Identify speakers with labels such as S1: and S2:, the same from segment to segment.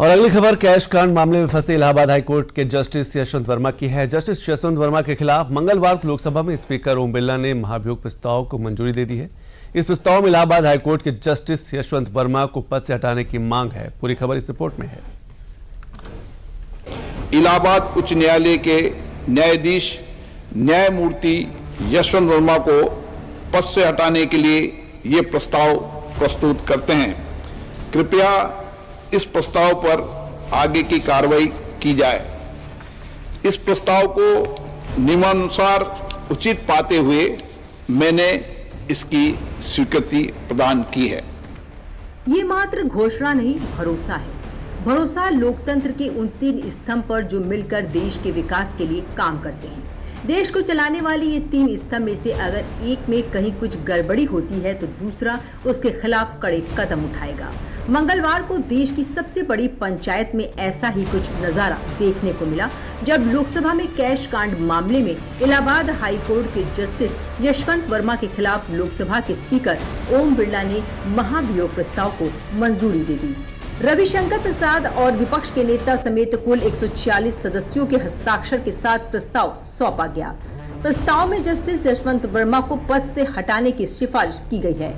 S1: और अगली खबर कैश कांड मामले में फंसे इलाहाबाद हाईकोर्ट के जस्टिस यशवंत वर्मा की है। जस्टिस यशवंत वर्मा के खिलाफ मंगलवार को लोकसभा में स्पीकर ओम बिरला ने महाभियोग प्रस्ताव को मंजूरी दे दी है। इस प्रस्ताव में इलाहाबाद हाईकोर्ट के जस्टिस यशवंत वर्मा को पद से हटाने की मांग है। पूरी खबर इस रिपोर्ट में है।
S2: इलाहाबाद उच्च न्यायालय के न्यायाधीश न्यायमूर्ति यशवंत वर्मा को पद से हटाने के लिए ये प्रस्ताव प्रस्तुत करते हैं। कृपया इस प्रस्ताव पर आगे की कार्रवाई की जाए। इस प्रस्ताव को नियमानुसार उचित पाते हुए मैंने इसकी स्वीकृति प्रदान की है।
S3: ये मात्र घोषणा नहीं, भरोसा है। भरोसा लोकतंत्र के उन 3 स्तंभ पर जो मिलकर देश के विकास के लिए काम करते हैं। देश को चलाने वाली ये 3 स्तंभ में से अगर एक में कहीं कुछ गड़बड़ी होती है तो दूसरा उसके खिलाफ कड़े कदम उठाएगा। मंगलवार को देश की सबसे बड़ी पंचायत में ऐसा ही कुछ नजारा देखने को मिला जब लोकसभा में कैश कांड मामले में इलाहाबाद हाई कोर्ट के जस्टिस यशवंत वर्मा के खिलाफ लोकसभा के स्पीकर ओम बिरला ने महाभियोग प्रस्ताव को मंजूरी दे दी। रविशंकर प्रसाद और विपक्ष के नेता समेत कुल 140 सदस्यों के हस्ताक्षर के साथ प्रस्ताव सौंपा गया। प्रस्ताव में जस्टिस यशवंत वर्मा को पद से हटाने की सिफारिश की गई है।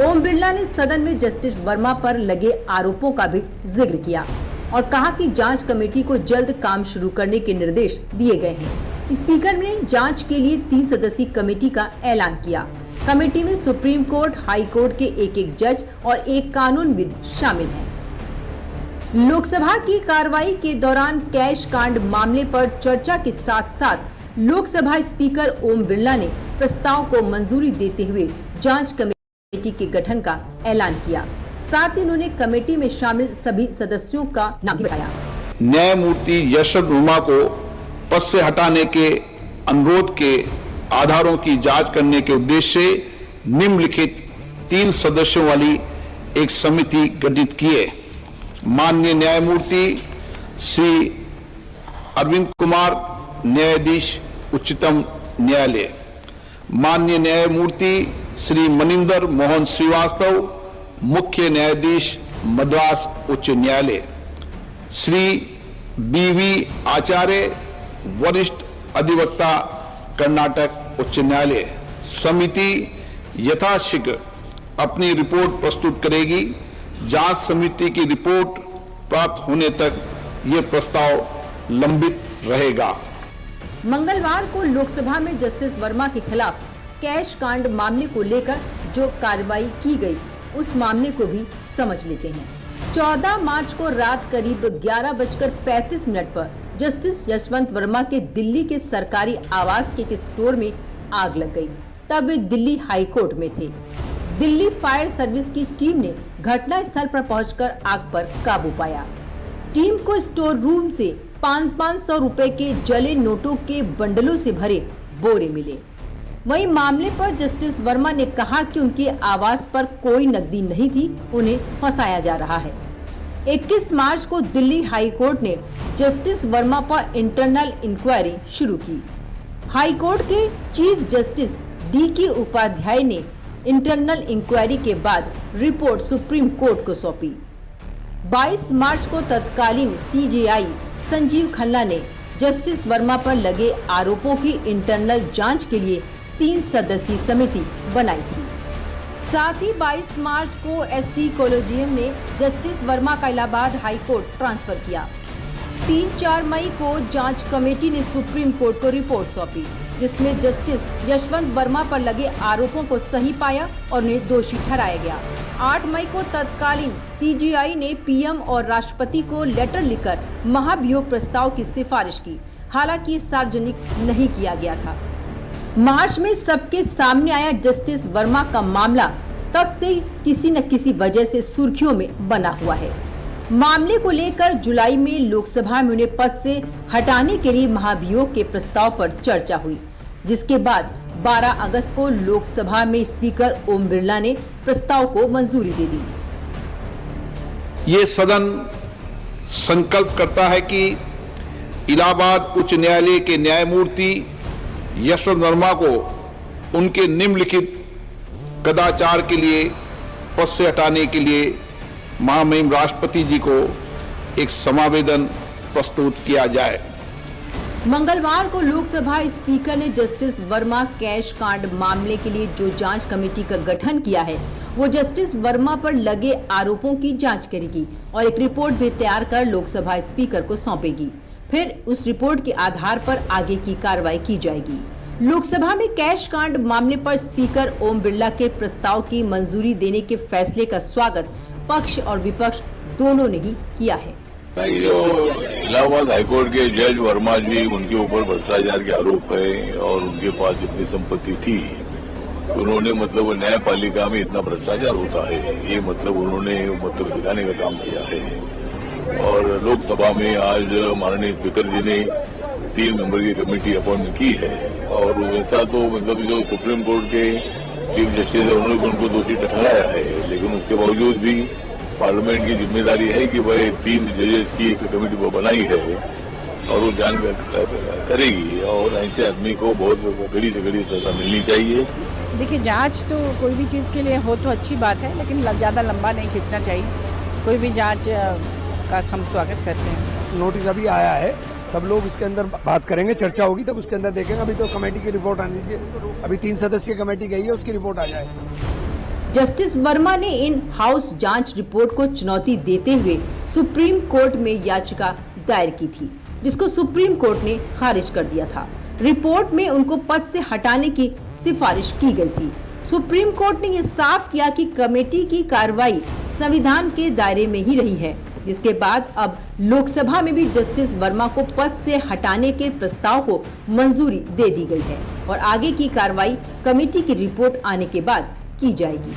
S3: ओम बिरला ने सदन में जस्टिस वर्मा पर लगे आरोपों का भी जिक्र किया और कहा कि जांच कमेटी को जल्द काम शुरू करने के निर्देश दिए गए हैं। स्पीकर ने जांच के लिए 3 सदस्यीय कमेटी का ऐलान किया। कमेटी में सुप्रीम कोर्ट, हाई कोर्ट के एक जज और एक कानूनविद शामिल हैं। लोकसभा की कार्रवाई के दौरान कैश कांड मामले पर चर्चा के साथ साथ लोकसभा स्पीकर ओम बिरला ने प्रस्ताव को मंजूरी देते हुए जांच कमेटी के गठन का ऐलान किया। साथ ही उन्होंने कमेटी में शामिल सभी सदस्यों का नाम भी बताया।
S2: न्यायमूर्ति यशवंत वर्मा को पद से हटाने के अनुरोध के आधारों की जांच करने के उद्देश्य से निम्नलिखित 3 सदस्यों वाली एक समिति गठित की है। माननीय न्यायमूर्ति श्री अरविंद कुमार, न्यायाधीश उच्चतम न्यायालय, माननीय न्यायमूर्ति श्री मनिंदर मोहन श्रीवास्तव, मुख्य न्यायाधीश मद्रास उच्च न्यायालय, श्री बीवी आचार्य, वरिष्ठ अधिवक्ता, कर्नाटक उच्च न्यायालय। समिति यथाशीघ्र अपनी रिपोर्ट प्रस्तुत करेगी। जांच समिति की रिपोर्ट प्राप्त होने तक ये प्रस्ताव लंबित रहेगा।
S3: मंगलवार को लोकसभा में जस्टिस वर्मा के खिलाफ कैश कांड मामले को लेकर जो कार्रवाई की गई उस मामले को भी समझ लेते हैं। 14 मार्च को रात करीब 11:35 पर जस्टिस यशवंत वर्मा के दिल्ली के सरकारी आवास के एक स्टोर में आग लग गई। तब वे दिल्ली हाई कोर्ट में थे। दिल्ली फायर सर्विस की टीम ने घटना स्थल पर पहुंचकर आग पर काबू पाया। टीम को स्टोर रूम से 500 रुपए के जले नोटों के बंडलों से भरे बोरे मिले। वहीं मामले पर जस्टिस वर्मा ने कहा कि उनके आवास पर कोई नकदी नहीं थी, उन्हें फंसाया जा रहा है। 21 मार्च को दिल्ली हाई कोर्ट ने जस्टिस वर्मा पर इंटरनल इंक्वायरी शुरू की। हाई कोर्ट के चीफ जस्टिस D.K. उपाध्याय ने इंटरनल इंक्वायरी के बाद रिपोर्ट सुप्रीम कोर्ट को सौंपी। 22 मार्च को तत्कालीन CJI संजीव खन्ना ने जस्टिस वर्मा पर लगे आरोपों की इंटरनल जांच के लिए 3 सदस्यीय समिति बनाई थी। साथ ही 22 मार्च को SC कॉलेजियम ने जस्टिस वर्मा का इलाहाबाद हाई कोर्ट ट्रांसफर किया। 3-4 मई को जांच कमेटी ने सुप्रीम कोर्ट को रिपोर्ट सौंपी, जिसमें जस्टिस यशवंत वर्मा पर लगे आरोपों को सही पाया और उन्हें दोषी ठहराया गया। 8 मई को तत्कालीन CJI ने PM और राष्ट्रपति को लेटर लिखकर महाभियोग प्रस्ताव की सिफारिश की। हालांकि सार्वजनिक नहीं किया गया था। मार्च में सबके सामने आया जस्टिस वर्मा का मामला तब से किसी न किसी वजह से सुर्खियों में बना हुआ है। मामले को लेकर जुलाई में लोकसभा में उन्हें पद से हटाने के लिए महाभियोग के प्रस्ताव पर चर्चा हुई, जिसके बाद 12 अगस्त को लोकसभा में स्पीकर ओम बिरला ने प्रस्ताव को मंजूरी दे दी।
S2: ये सदन संकल्प करता है कि इलाहाबाद उच्च न्यायालय के न्यायमूर्ति यशवंत वर्मा को उनके निम्नलिखित कदाचार के लिए पद से हटाने के लिए महामहिम राष्ट्रपति जी को एक समावेदन प्रस्तुत किया जाए।
S3: मंगलवार को लोकसभा स्पीकर ने जस्टिस वर्मा कैश कांड मामले के लिए जो जांच कमेटी का गठन किया है, वो जस्टिस वर्मा पर लगे आरोपों की जांच करेगी और एक रिपोर्ट भी तैयार कर लोकसभा स्पीकर को सौंपेगी। फिर उस रिपोर्ट के आधार पर आगे की कार्रवाई की जाएगी। लोकसभा में कैश कांड मामले पर स्पीकर ओम बिरला के प्रस्ताव की मंजूरी देने के फैसले का स्वागत पक्ष और विपक्ष दोनों ने ही किया है।
S4: जो इलाहाबाद हाईकोर्ट के जज वर्मा जी, उनके ऊपर भ्रष्टाचार के आरोप है और उनके पास इतनी संपत्ति थी, उन्होंने मतलब न्यायपालिका में इतना भ्रष्टाचार होता है, ये मतलब उन्होंने मतलब दिखाने का काम किया है। और लोकसभा में आज माननीय स्पीकर जी ने 3 मेंबर की कमेटी अपॉइंट की है और वैसा तो मतलब जो सुप्रीम कोर्ट के चीफ जस्टिस है उन्होंने उनको दोषी ठहराया है, लेकिन उसके बावजूद भी पार्लियामेंट की जिम्मेदारी है कि वह 3 जजेस की एक कमेटी को बनाई है और वो जांच करेगी और ऐसे आदमी को बहुत कड़ी से कड़ी सजा मिलनी चाहिए।
S5: देखिए, जांच तो कोई भी चीज़ के लिए हो तो अच्छी बात है, लेकिन ज़्यादा लंबा नहीं खींचना चाहिए। कोई भी जांच का हम स्वागत करते हैं।
S6: नोटिस अभी आया है, सब लोग इसके अंदर बात करेंगे, चर्चा होगी तब उसके अंदर देखेंगे। अभी तो कमेटी की रिपोर्ट आनी चाहिए, अभी 3 सदस्यीय कमेटी गई है, उसकी रिपोर्ट आ जाए।
S3: जस्टिस वर्मा ने इन हाउस जांच रिपोर्ट को चुनौती देते हुए सुप्रीम कोर्ट में याचिका दायर की थी, जिसको सुप्रीम कोर्ट ने खारिज कर दिया था। रिपोर्ट में उनको पद से हटाने की सिफारिश की गई थी। सुप्रीम कोर्ट ने यह साफ किया कि कमेटी की कार्रवाई संविधान के दायरे में ही रही है, जिसके बाद अब लोकसभा में भी जस्टिस वर्मा को पद से हटाने के प्रस्ताव को मंजूरी दे दी गई है और आगे की कार्रवाई कमेटी की रिपोर्ट आने के बाद की जाएगी।